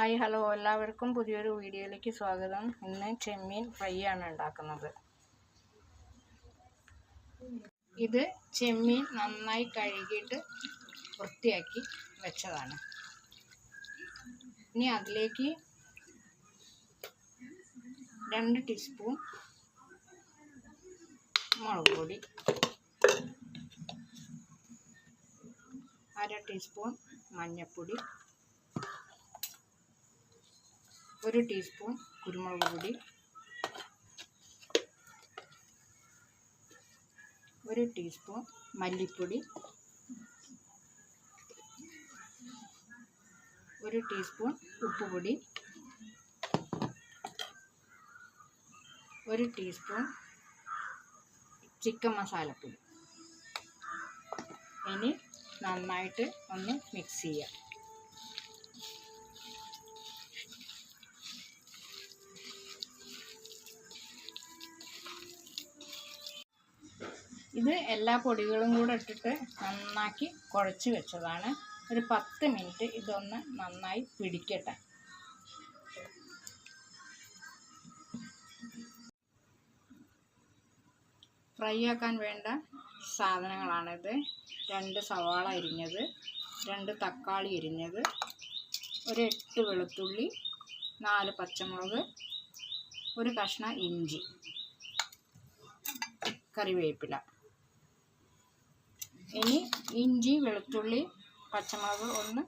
Hi hello എല്ലാവർക്കും പുതിയൊരു വീഡിയോയിലേക്ക് സ്വാഗതം. ഇന്ന് ചെമ്മീൻ ഫ്രൈ ആണ് ഉണ്ടാക്കുന്നത്. ഇത് ചെമ്മീൻ നന്നായി കഴുകിയിട്ട് വൃത്തിയാക്കി വെച്ചതാണ്. ഇനി അതിലേക്ക് 2 ടീസ്പൂൺ മുളക് പൊടി, 1/2 ടീസ്പൂൺ മഞ്ഞൾപ്പൊടി, 1 ടീസ്പൂൺ കുരുമുളക് പൊടി, 1 ടീസ്പൂൺ മല്ലിപ്പൊടി, 1 ടീസ്പൂൺ ഉപ്പുപൊടി, 1 ടീസ്പൂൺ ചിക്കൻ മസാലപ്പൊടി. ഇനി നന്നായിട്ട് ഒന്ന് മിക്സ് ചെയ്യാം. ഇത് എല്ലാ പൊടികളും കൂടെ ഇട്ടിട്ട് നന്നാക്കി കുഴച്ച് വെച്ചതാണ്. ഒരു 10 മിനിറ്റ് ഇതൊന്ന് നന്നായി പിടിക്കട്ടെ. ഫ്രൈ ആക്കാൻ വേണ്ട സാധനങ്ങളാണിത്: 2 സവാള അരിഞ്ഞത്, 2 തക്കാളി അരിഞ്ഞത്, ഒരു 8 വെളുത്തുള്ളി, 4 പച്ചമുളക്, ഒരു കഷ്ണം ഇഞ്ചി, കറിവേപ്പില. ഇനി ഇഞ്ചി, വെളുത്തുള്ളി, പച്ചമുളക് ഒന്ന്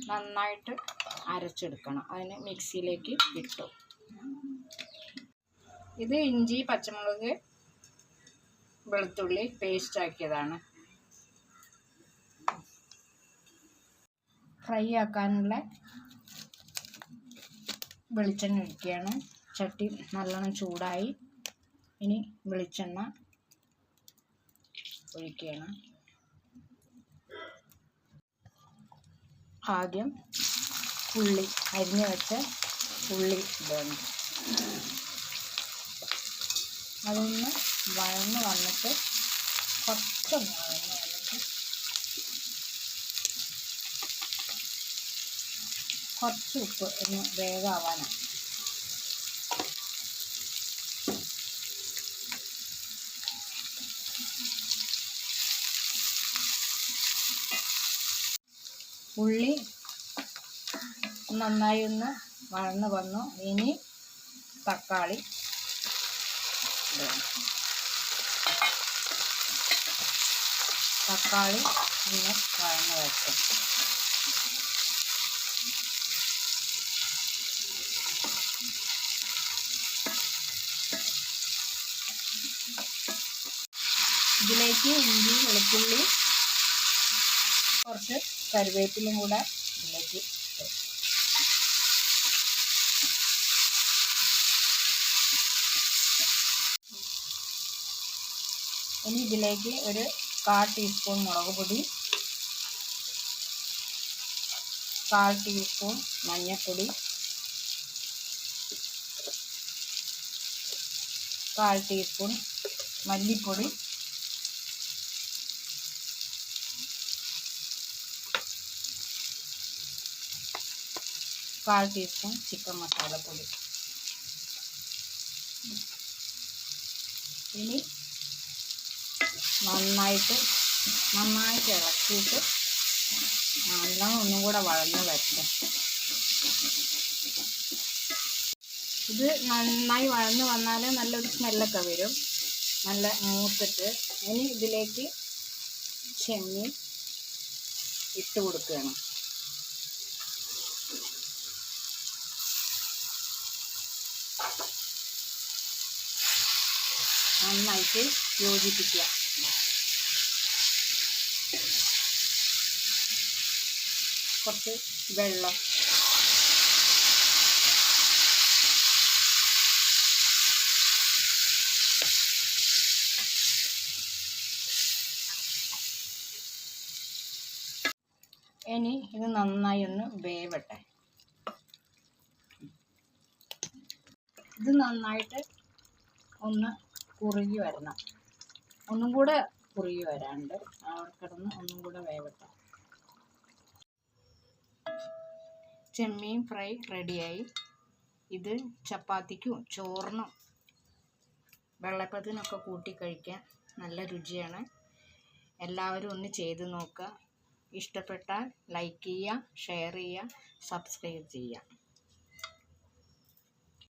നന്നായിട്ട് അരച്ചെടുക്കണം. അതിന് മിക്സിയിലേക്ക് ഇട്ടു. ഇത് ഇഞ്ചി, പച്ചമുളക്, വെളുത്തുള്ളി പേസ്റ്റ് ആക്കിയതാണ്. ഫ്രൈ ആക്കാനുള്ള വെളിച്ചെണ്ണ ഒഴിക്കുകയാണ്. ചട്ടി നല്ലോണം ചൂടായി. ഇനി വെളിച്ചെണ്ണ ഒഴിക്കുകയാണ്. ആദ്യം ഉള്ളി, അരിഞ്ഞു വെച്ച ഉള്ളി ഇടണം. അതൊന്ന് വഴന്ന് വന്നിട്ട് കുറച്ചൊന്ന് വഴന്ന് വന്നിട്ട് കുറച്ച് ഉപ്പ് ഒന്ന് വേഗമാവാനാണ്. ഉള്ളി നന്നായി ഒന്ന് വഴന്ന് വന്നു. ഇനി തക്കാളി ഇടണം. തക്കാളി ഒന്ന് വഴന്ന് വയ്ക്കും. ഇതിലേക്ക് ഇഞ്ചി, വെളുത്തുള്ളി, കുറച്ച് കറിവേപ്പിലയും കൂടെ ഇതിലേക്ക് ഇട്ടു. ഇനി ഇതിലേക്ക് ഒരു 1/4 ടീസ്പൂൺ മുളക് പൊടി, 1/4 ടീസ്പൂൺ മഞ്ഞൾപ്പൊടി, 1/4 ടീസ്പൂൺ മല്ലിപ്പൊടി, 1/4 ടീസ്പൂൺ ചിക്കൻ മസാലപ്പൊടി. ഇനി നന്നായിട്ട് ഇളക്കിയിട്ട് നല്ലോണം ഒന്നും കൂടെ വഴന്ന് വരട്ടെ. ഇത് നന്നായി വഴന്ന് വന്നാൽ നല്ലൊരു സ്മെല്ലൊക്കെ വരും, നല്ല മൂത്തിട്ട്. ഇനി ഇതിലേക്ക് ചെമ്മീൻ ഇട്ട് കൊടുക്കുകയാണ്. നന്നായിട്ട് യോജിപ്പിക്കുക. കുറച്ച് വെള്ളം, ഇനി ഇത് നന്നായി ഒന്ന് വേവട്ടെ. ഇത് നന്നായിട്ട് ഒന്ന് കുറുകി വരണം. ഒന്നും കൂടെ കുറുകി വരാണ്ട് കിടന്ന് ഒന്നും കൂടെ വേവട്ടെ. ചെമ്മീൻ ഫ്രൈ റെഡിയായി. ഇത് ചപ്പാത്തിക്കും ചോറിനും വെള്ളപ്പത്തിനൊക്കെ കൂട്ടി കഴിക്കാൻ നല്ല രുചിയാണ്. എല്ലാവരും ഒന്ന് ചെയ്ത് നോക്കുക. ഇഷ്ടപ്പെട്ടാൽ ലൈക്ക് ചെയ്യുക, ഷെയർ ചെയ്യുക, സബ്സ്ക്രൈബ് ചെയ്യുക.